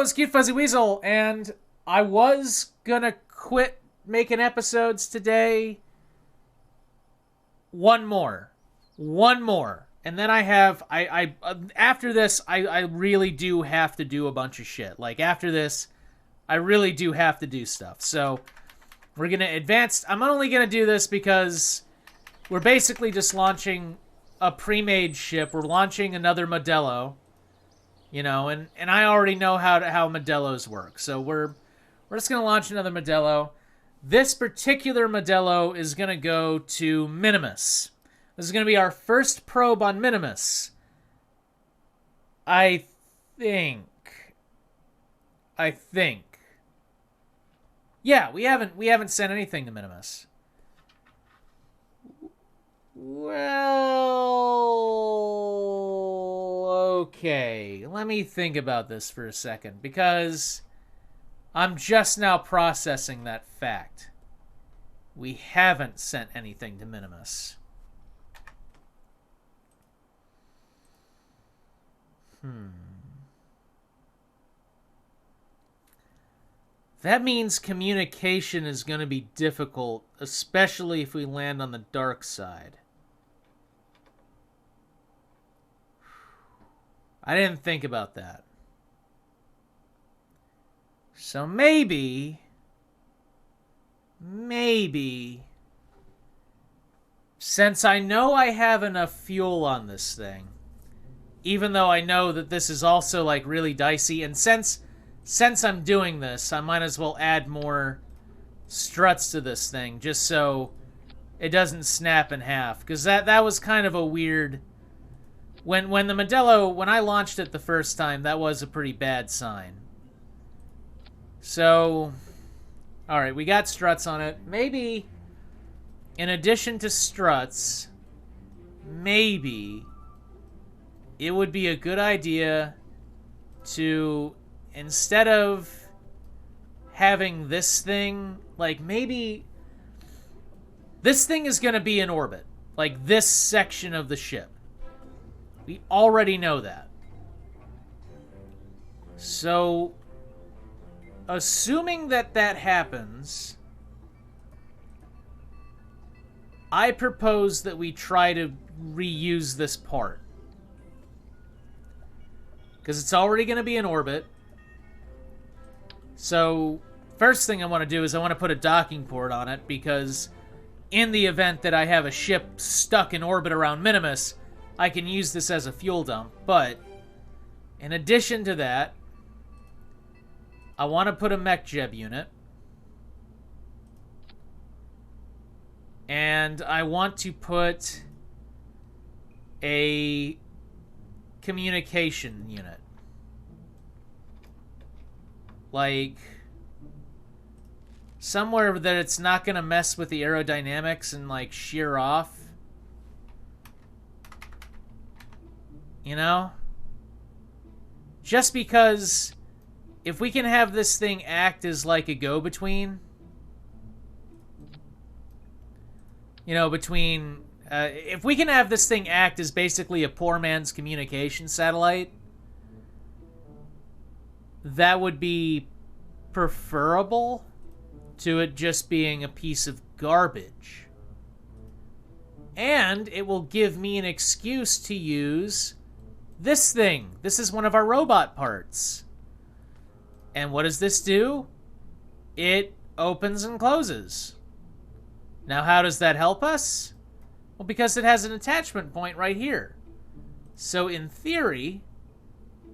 it's Cute Fuzzy Weasel, and I was gonna quit making episodes today. One more. And then after this, I really do have to do a bunch of shit. Like, after this, I really do have to do stuff. So, we're gonna advance. I'm only gonna do this because we're basically just launching a pre-made ship. We're launching another MODELO. You know, and I already know how Modelos work. So we're just going to launch another MODELO. This particular MODELO is going to go to Minimus. This is going to be our first probe on Minimus. I think. Yeah, we haven't sent anything to Minimus. Well, okay. Let me think about this for a second, because I'm just now processing that fact. We haven't sent anything to Minimus. That means communication is going to be difficult, especially if we land on the dark side. I didn't think about that. So maybe, since I know I have enough fuel on this thing, even though I know that this is also, like, really dicey, and since I'm doing this, I might as well add more struts to this thing, just so it doesn't snap in half, because that was kind of a weird... When the MODELO, when I launched it the first time, that was a pretty bad sign. So, alright, we got struts on it. Maybe, in addition to struts, maybe it would be a good idea to, instead of having this thing, like, maybe this thing is going to be in orbit. Like, this section of the ship. We already know that. So, assuming that happens, I propose that we try to reuse this part. Because it's already going to be in orbit. So, first thing I want to do is I want to put a docking port on it, because in the event that I have a ship stuck in orbit around Minimus, I can use this as a fuel dump. But in addition to that, I want to put a mech jeb unit. And I want to put a communication unit. Like, somewhere that it's not going to mess with the aerodynamics and, like, shear off. You know? Just because if we can have this thing act as like a go-between, you know, between... if we can have this thing act as basically a poor man's communication satellite, that would be preferable to it just being a piece of garbage. And it will give me an excuse to use this thing. This is one of our robot parts. And what does this do? It opens and closes. Now, how does that help us? Well, because it has an attachment point right here. So, in theory,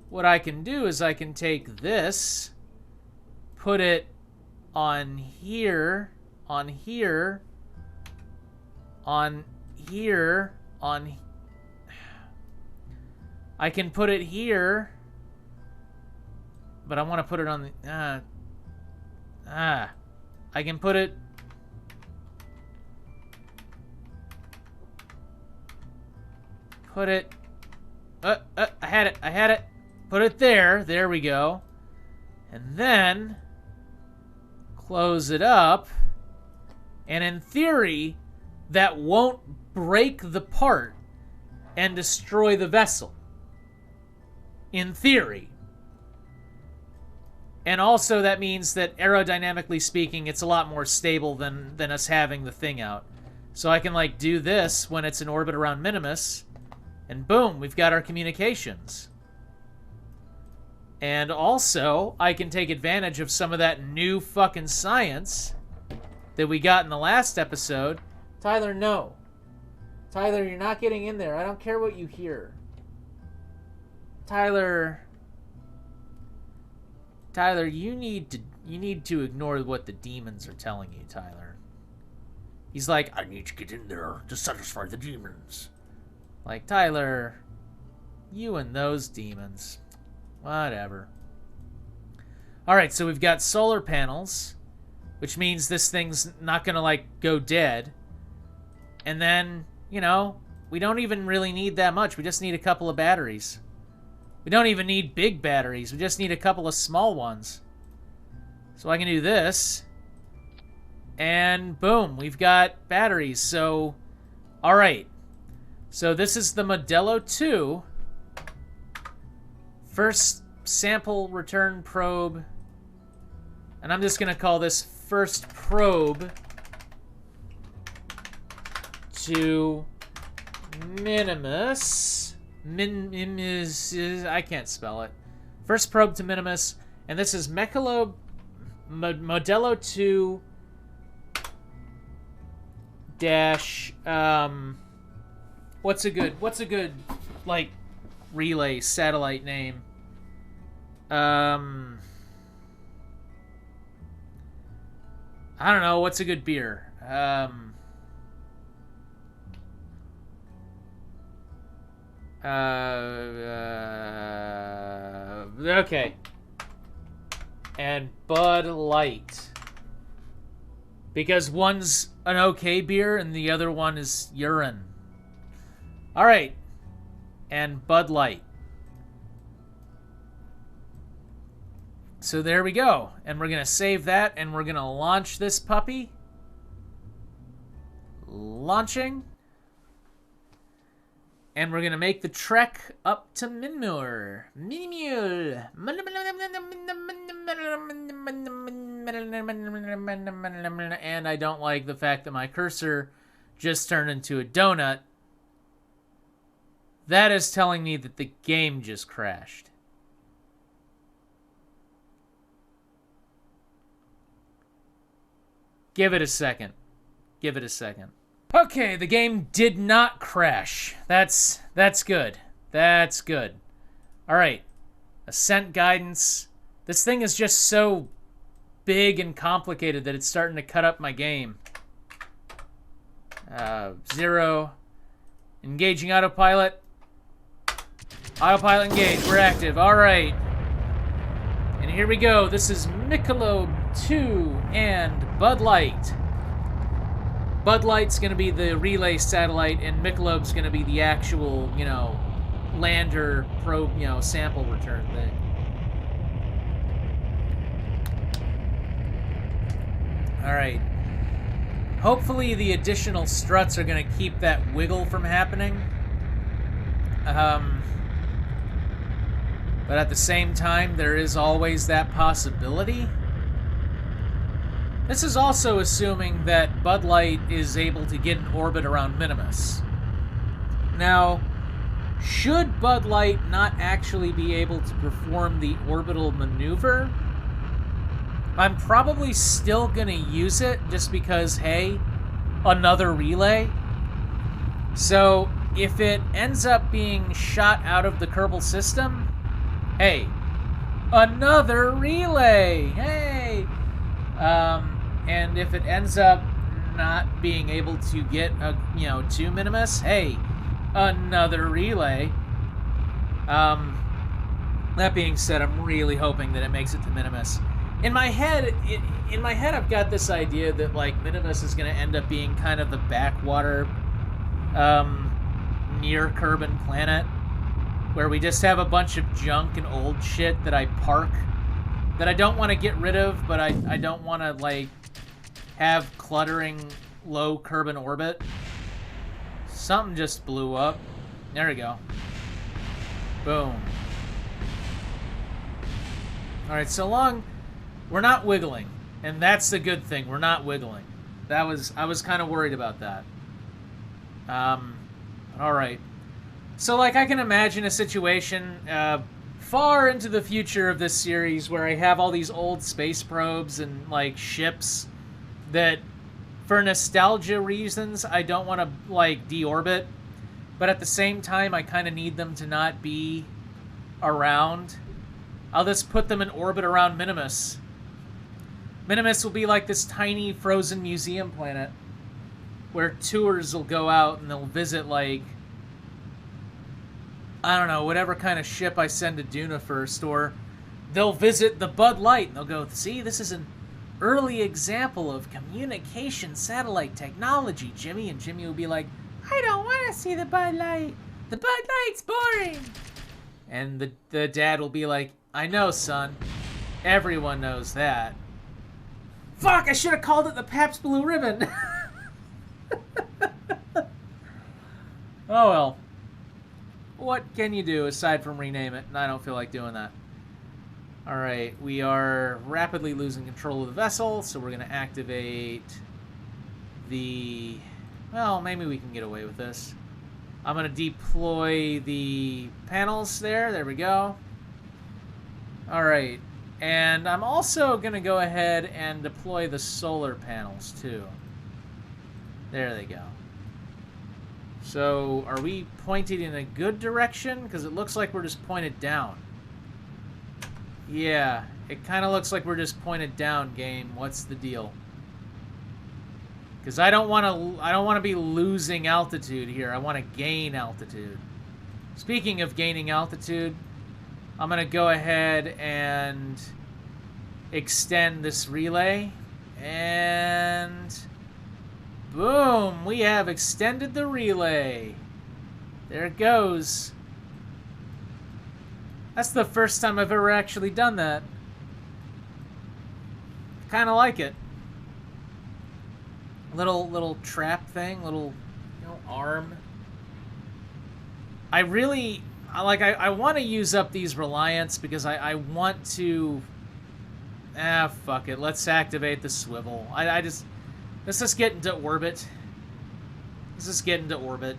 what I can do is I can take this, put it on here, on here, on here, on... I can put it here, but I want to put it on the... I can put it... Put it... I had it. Put it there. There we go. And then close it up. And in theory, that won't break the part and destroy the vessel. In theory. And also that means that aerodynamically speaking, it's a lot more stable than us having the thing out. So I can, like, do this when it's in orbit around Minimus, and boom, we've got our communications. And also, I can take advantage of some of that new fucking science that we got in the last episode. Tyler, no. Tyler, you're not getting in there. I don't care what you hear. Tyler, you need to ignore what the demons are telling you, Tyler. He's like, I need to get in there to satisfy the demons. Like, Tyler, you and those demons. Whatever. Alright, so we've got solar panels, which means this thing's not gonna, like, go dead. And then, you know, we don't even really need that much. We just need a couple of batteries. We don't even need big batteries. We just need a couple of small ones. So I can do this. And boom, we've got batteries. So, alright. So this is the MODELO 2. First sample return probe. And I'm just going to call this first probe to Minimus. I can't spell it. First probe to Minimus. And this is MODELO 2 dash what's a good like relay satellite name? I don't know, what's a good beer? Okay. And Bud Light. Because one's an okay beer and the other one is urine. Alright. And Bud Light. So there we go. And we're going to save that and we're going to launch this puppy. Launching. And we're going to make the trek up to Minmure. And I don't like the fact that my cursor just turned into a donut. That is telling me that the game just crashed. Give it a second. Give it a second. Okay, the game did not crash. That's good. That's good. Alright. Ascent guidance. This thing is just so big and complicated that it's starting to cut up my game. 0. Engaging autopilot. Autopilot engaged. We're active. Alright. And here we go. This is Michelob 2 and Bud Light. Bud Light's going to be the relay satellite, and Michelob's going to be the actual, you know, lander probe, you know, sample return thing. Alright. Hopefully the additional struts are going to keep that wiggle from happening. But at the same time, there is always that possibility. This is also assuming that Bud Light is able to get in orbit around Minimus. Now, should Bud Light not actually be able to perform the orbital maneuver, I'm probably still going to use it just because, hey, another relay. So, if it ends up being shot out of the Kerbal system, hey, another relay! Hey! And if it ends up not being able to get, to Minimus, hey, another relay. That being said, I'm really hoping that it makes it to Minimus. In my head, I've got this idea that, like, Minimus is going to end up being kind of the backwater, near Kerbal planet, where we just have a bunch of junk and old shit that I park, that I don't want to get rid of, but I don't want to, like, have cluttering low Kerbal orbit. Something just blew up. There we go. Boom. Alright, so long We're not wiggling, and that's the good thing. We're not wiggling. I was kind of worried about that. All right. So, like, I can imagine a situation far into the future of this series where I have all these old space probes and, like, ships that, for nostalgia reasons, I don't want to, like, deorbit. But at the same time, I kind of need them to not be around. I'll just put them in orbit around Minimus. Minimus will be like this tiny frozen museum planet where tours will go out and they'll visit, like, I don't know, whatever kind of ship I send to Duna first, or they'll visit the Bud Light and they'll go, see, this is an early example of communication satellite technology, Jimmy. And Jimmy will be like, I don't want to see the Bud Light. The Bud Light's boring. And the dad will be like, I know, son. Everyone knows that. Fuck, I should have called it the Pabst Blue Ribbon. Oh, well. What can you do aside from rename it? And I don't feel like doing that. Alright, we are rapidly losing control of the vessel, so we're going to activate the... Well, maybe we can get away with this. I'm going to deploy the panels there. There we go. Alright. And I'm also going to go ahead and deploy the solar panels, too. There they go. So, are we pointed in a good direction? Because it looks like we're just pointed down. Yeah, it kind of looks like we're just pointed down, game. What's the deal? Because I don't want to be losing altitude here. I want to gain altitude. Speaking of gaining altitude, I'm going to go ahead and extend this relay. And boom, we have extended the relay. There it goes. That's the first time I've ever actually done that. Kind of like it. Little trap thing, little, arm. I really, I want to use up these reliance because I want to, fuck it. Let's activate the swivel. Let's just get into orbit. Let's just get into orbit.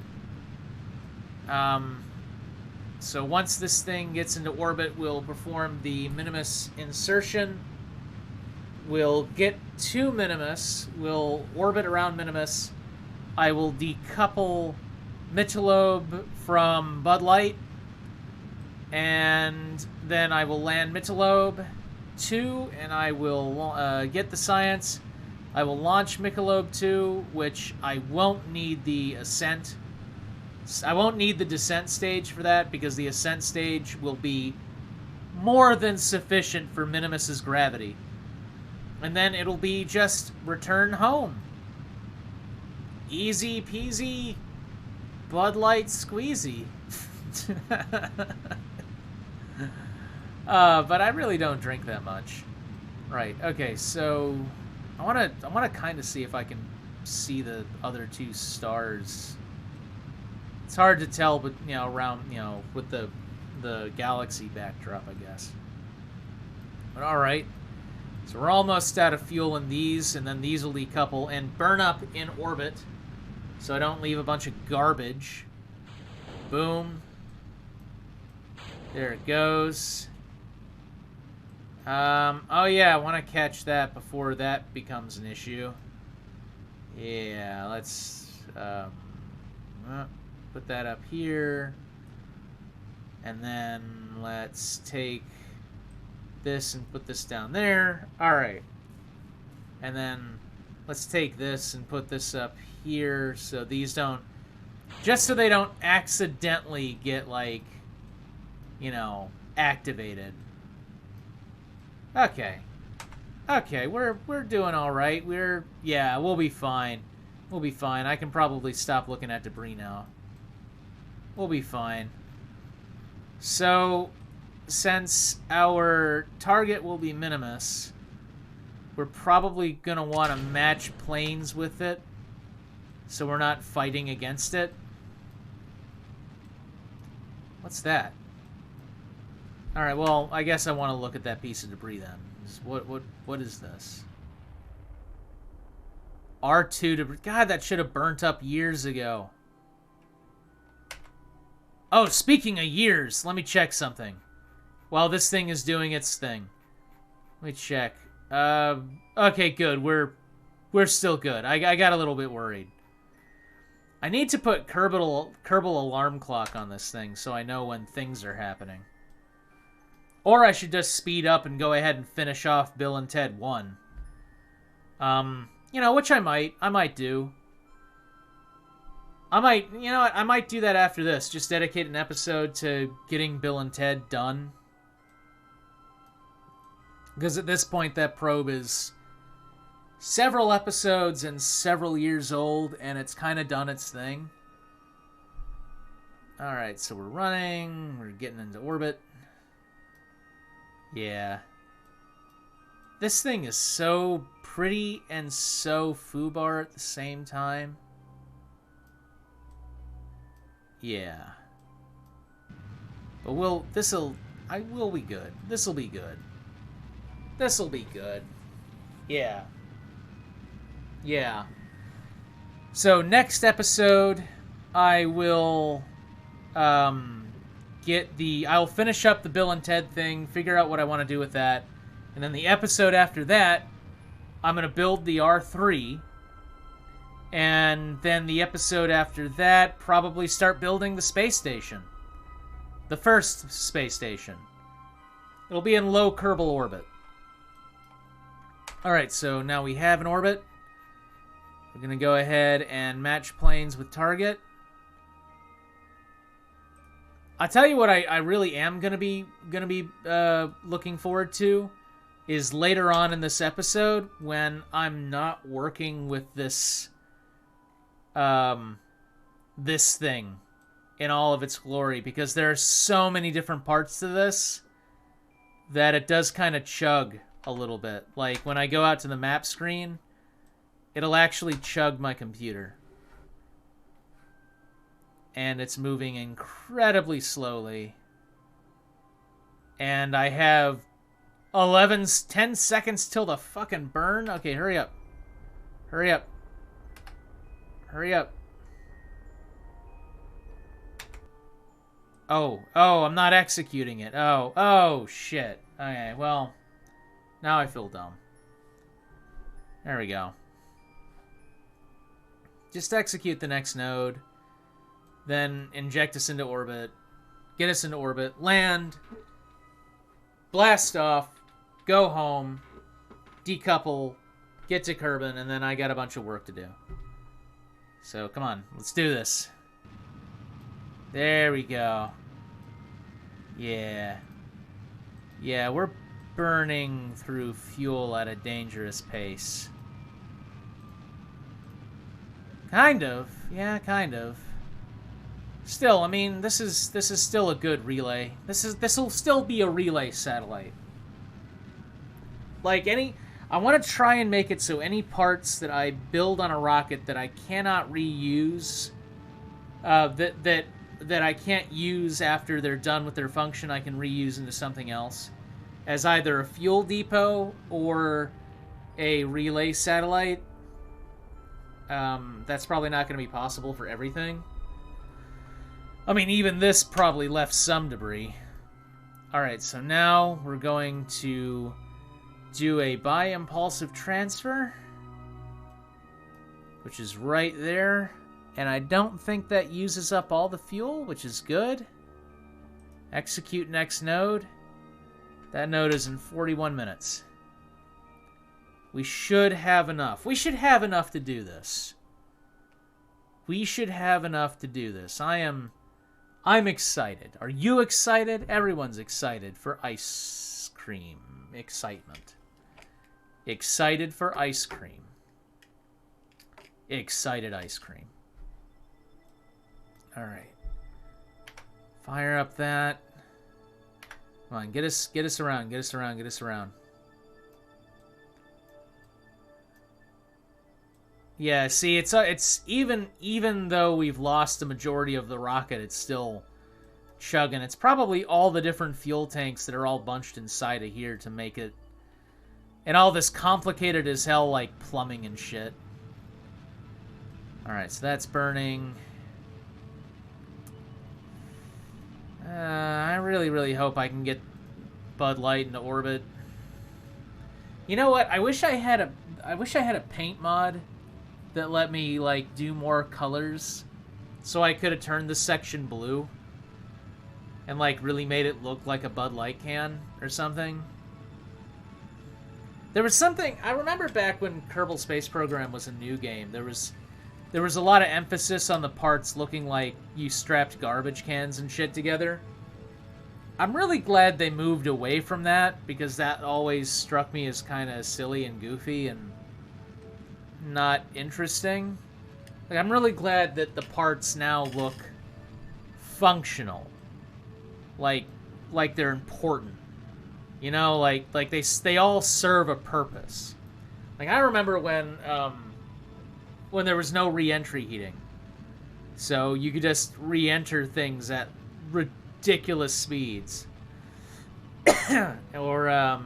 So once this thing gets into orbit, we'll perform the Minimus insertion. We'll get to Minimus. We'll orbit around Minimus. I will decouple Michelob from Bud Light. And then I will land Michelob 2, and I will get the science. I will launch Michelob 2, which I won't need the ascent. I won't need the descent stage for that, because the ascent stage will be more than sufficient for Minimus's gravity. And then it'll be just return home. Easy peasy, Bud Light squeezy. But I really don't drink that much. Right, okay, so I wanna kinda see if I can see the other two stars. It's hard to tell, but around with the galaxy backdrop, I guess. But alright. So we're almost out of fuel in these, and then these will decouple and burn up in orbit, so I don't leave a bunch of garbage. Boom. There it goes. Oh yeah, I want to catch that before that becomes an issue. Yeah, let's put that up here. And then let's take this and put this down there. Alright. And then let's take this and put this up here so these don't... Just so they don't accidentally get, like, activated. Okay. Okay, we're doing alright. We'll be fine. We'll be fine. I can probably stop looking at debris now. We'll be fine. So, since our target will be Minimus, we're probably going to want to match planes with it, so we're not fighting against it. What's that? Alright, well, I guess I want to look at that piece of debris then. What is this? R2 debris. God, that should have burnt up years ago. Oh, speaking of years, let me check something. While this thing is doing its thing. Let me check. Okay, good. We're still good. I got a little bit worried. I need to put Kerbal alarm clock on this thing so I know when things are happening. Or I should just speed up and go ahead and finish off Bill and Ted 1. You know, which I might do. You know what, I might do that after this. Just dedicate an episode to getting Bill and Ted done. Because at this point, that probe is several episodes and several years old, and it's kind of done its thing. Alright, so we're running. We're getting into orbit. Yeah. This thing is so pretty and so foobar at the same time. Yeah. But we'll be good. This'll be good. This'll be good. Yeah. Yeah. So next episode, I will I'll finish up the Bill and Ted thing, figure out what I want to do with that, and then the episode after that, I'm going to build the R3, and then the episode after that, probably start building the space station. The first space station. It'll be in low Kerbal orbit. Alright, so now we have an orbit. We're going to go ahead and match planes with target. I'll tell you what I really am gonna be looking forward to is later on in this episode when I'm not working with this this thing in all of its glory, because there are so many different parts to this that it does kind of chug a little bit. Like when I go out to the map screen, it'll actually chug my computer. And it's moving incredibly slowly. And I have 10 seconds till the fucking burn. Okay, hurry up. Hurry up. Hurry up. Oh, I'm not executing it. Oh, shit. Okay, well, now I feel dumb. There we go. Just execute the next node. Then inject us into orbit, get us into orbit, land, blast off, go home, decouple, get to Kerbin, and then I got a bunch of work to do. So come on, let's do this. There we go. Yeah. Yeah, we're burning through fuel at a dangerous pace. Kind of. Yeah, kind of. Still, I mean, this is still a good relay. This'll still be a relay satellite. Like I want to try and make it so any parts that I build on a rocket that I cannot reuse, that I can't use after they're done with their function, I can reuse into something else, as either a fuel depot or a relay satellite. That's probably not going to be possible for everything. I mean, even this probably left some debris. Alright, so now we're going to do a bi-impulsive transfer, which is right there. And I don't think that uses up all the fuel, which is good. Execute next node. That node is in 41 minutes. We should have enough. We should have enough to do this. We should have enough to do this. I'm excited. Are you excited? Everyone's excited for ice cream. Excitement. Excited for ice cream. Excited ice cream. Alright. Fire up that. Come on, get us around, get us around, get us around. Yeah, see, it's even though we've lost the majority of the rocket, it's still chugging. It's probably all the different fuel tanks that are all bunched inside of here to make it... And all this complicated as hell, like, plumbing and shit. Alright, so that's burning. I really, really hope I can get Bud Light into orbit. You know what? I wish I had a paint mod that let me, like, do more colors. So I could have turned this section blue. And, like, really made it look like a Bud Light can or something. There was something... I remember back when Kerbal Space Program was a new game, there was a lot of emphasis on the parts looking like you strapped garbage cans and shit together. I'm really glad they moved away from that, because that always struck me as kind of silly and goofy and not interesting. Like, I'm really glad that the parts now look functional. Like they're important. You know, like they all serve a purpose. Like, I remember when there was no re-entry heating. So you could just re-enter things at ridiculous speeds. or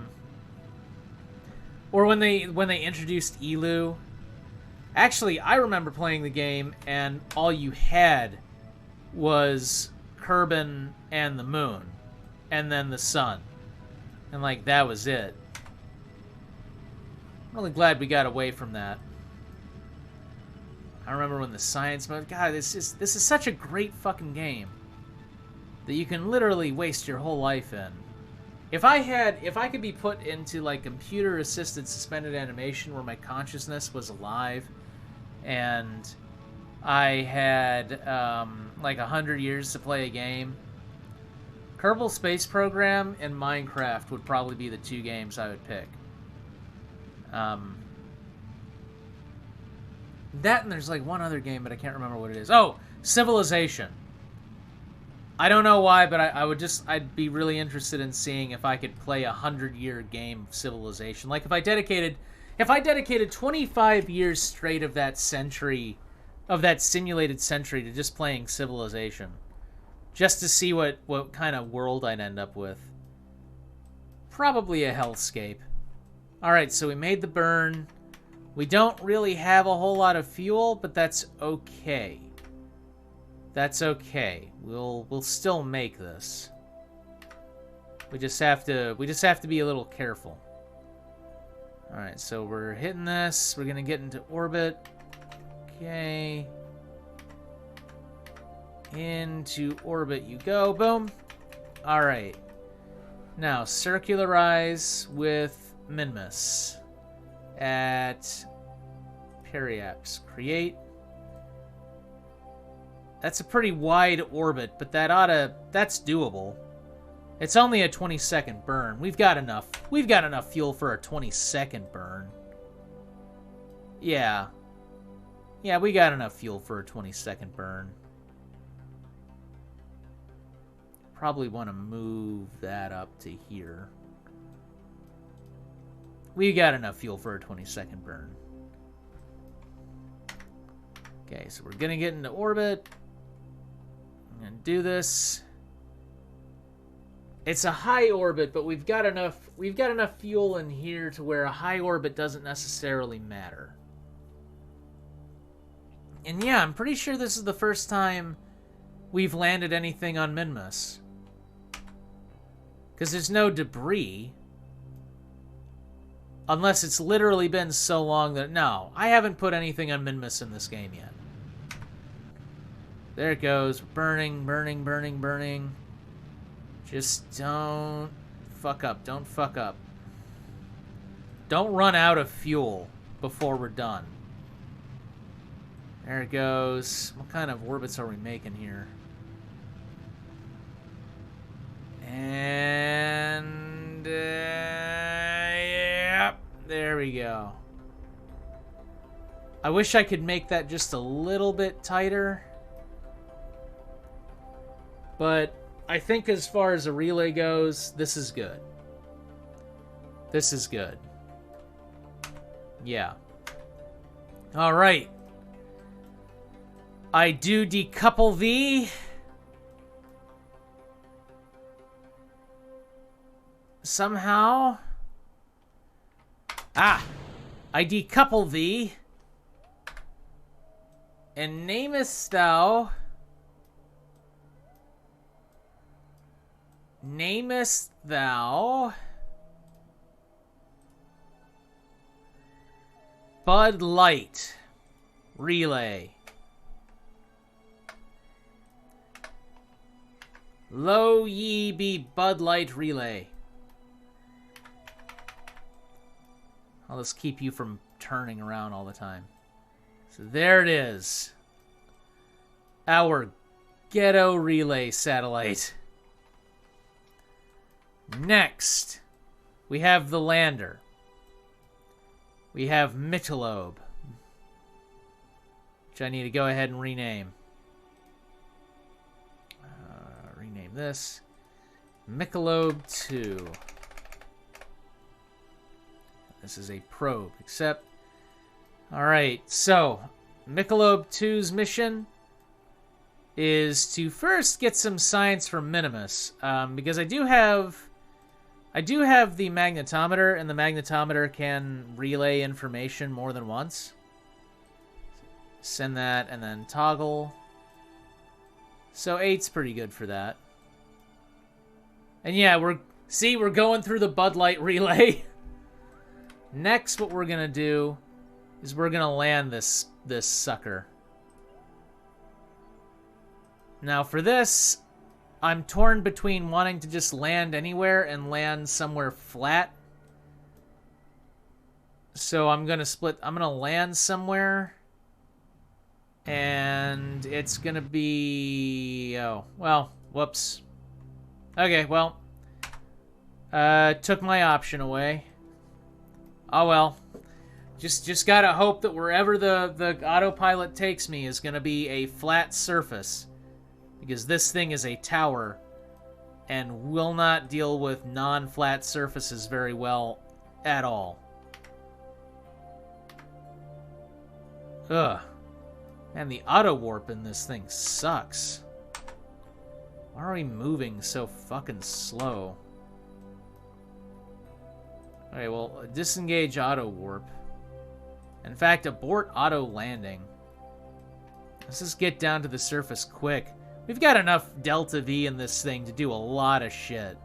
when they introduced ELU. Actually, I remember playing the game and all you had was Kerbin and the moon and then the sun. And, like, that was it. I'm really glad we got away from that. I remember when the science mode... God, this is such a great fucking game that you can literally waste your whole life in. If I could be put into, like, computer-assisted suspended animation where my consciousness was alive and I had, like, 100 years to play a game... Kerbal Space Program and Minecraft would probably be the two games I would pick. That and there's like one other game, but I can't remember what it is. Oh, Civilization. I don't know why, but I'd be really interested in seeing if I could play a 100-year game of Civilization. Like if I dedicated 25 years straight of that century, of that simulated century to just playing Civilization. Just to see what kind of world I'd end up with. Probably a hellscape. Alright, so we made the burn. We don't really have a whole lot of fuel, but that's okay. That's okay. We'll still make this. We just have to be a little careful. Alright, so we're hitting this. We're gonna get into orbit. Okay. Into orbit you go. Boom. Alright. Now, circularize with Minmus. At Periaps. Create. That's a pretty wide orbit, but that's doable. It's only a 20-second burn. We've got enough fuel for a 20-second burn. Yeah. Yeah, we got enough fuel for a 20-second burn. Probably want to move that up to here. We got enough fuel for a 20-second burn. Okay, so we're gonna get into orbit. I'm gonna do this. It's a high orbit, but we've got enough fuel in here to where a high orbit doesn't necessarily matter. And yeah, I'm pretty sure this is the first time we've landed anything on Minmus. Because there's no debris. Unless it's literally been so long that... No, I haven't put anything on Minmus in this game yet. There it goes. Burning, burning, burning, burning. Just don't fuck up. Don't fuck up. Don't run out of fuel before we're done. There it goes. What kind of orbits are we making here? And... yep. There we go. I wish I could make that just a little bit tighter. But I think as far as a relay goes, this is good. This is good. Yeah. Alright. I do decouple thee. somehow... Ah! I decouple thee. And namest thou... Namest thou... Bud Light Relay. Lo ye be Bud Light Relay. I'll just keep you from turning around all the time. So there it is. Our ghetto relay satellite. Next, we have the lander. We have MODELO, which I need to go ahead and rename. Rename this. MODELO 2. This is a probe, except... Alright, so, MODELO 2's mission is to first get some science from Minimus, because I do have the magnetometer, and the magnetometer can relay information more than once. Send that, and then toggle. So 8's pretty good for that. And yeah, we're going through the Bud Light relay. Next, what we're gonna do is we're gonna land this sucker. Now for this, I'm torn between wanting to just land anywhere and land somewhere flat. So I'm gonna split. I'm gonna land somewhere, and it's gonna be... Oh, well, whoops. Okay, well, took my option away. Oh well. Just gotta hope that wherever the autopilot takes me is gonna be a flat surface. Because this thing is a tower and will not deal with non-flat surfaces very well at all. Ugh. Man, the auto-warp in this thing sucks. Why are we moving so fucking slow? Okay, well, disengage auto-warp. In fact, abort auto-landing. Let's just get down to the surface quick. We've got enough Delta V in this thing to do a lot of shit.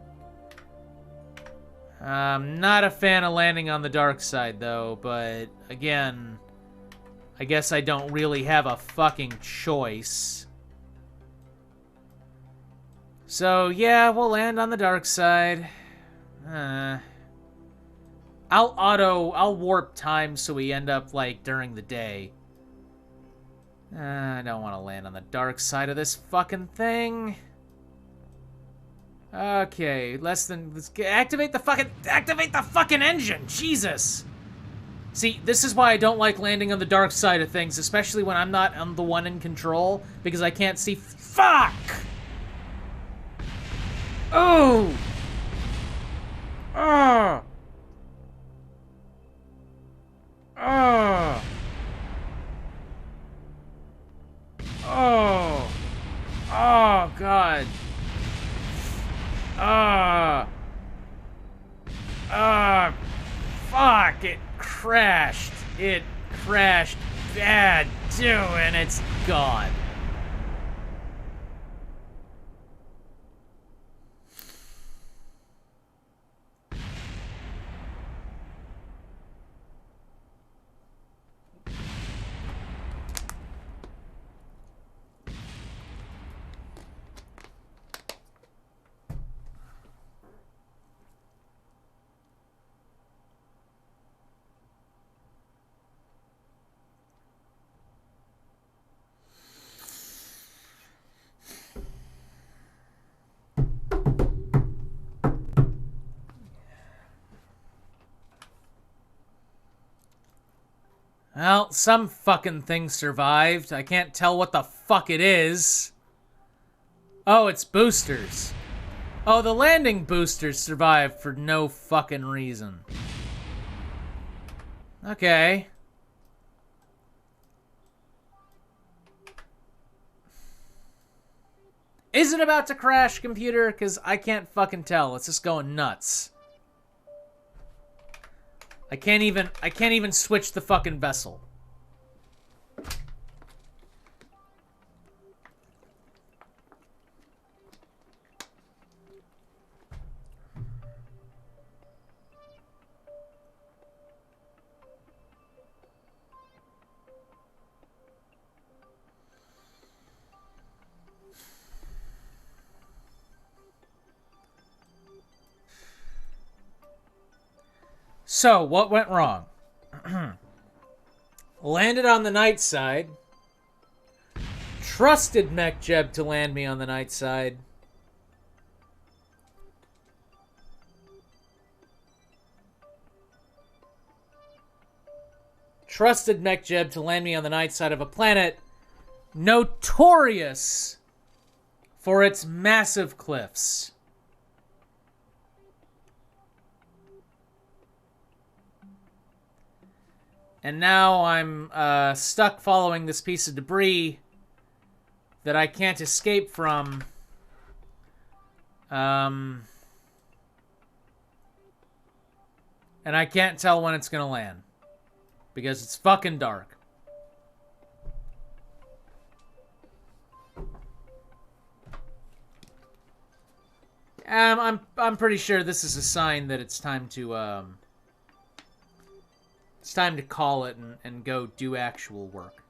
I'm not a fan of landing on the dark side, though, but again, I guess I don't really have a fucking choice. So, yeah, we'll land on the dark side. I'll warp time so we end up, like, during the day. I don't want to land on the dark side of this fucking thing. Okay, let's activate the fucking engine. Jesus. See, this is why I don't like landing on the dark side of things, especially when I'm the one in control, because I can't see. Fuck. Oh. Oh. Oh. Oh. Oh, God. Fuck. It crashed. It crashed bad, too, and it's gone. Well, some fucking thing survived. I can't tell what the fuck it is. Oh, it's boosters. Oh, the landing boosters survived for no fucking reason. Okay. Is it about to crash, computer? Because I can't fucking tell. It's just going nuts. I can't even switch the fucking vessel. So, what went wrong? Landed on the night side. Trusted Mech Jeb to land me on the night side. Trusted Mech Jeb to land me on the night side of a planet notorious for its massive cliffs. And now I'm stuck following this piece of debris that I can't escape from. And I can't tell when it's going to land. Because it's fucking dark. I'm pretty sure this is a sign that it's time to call it and go do actual work.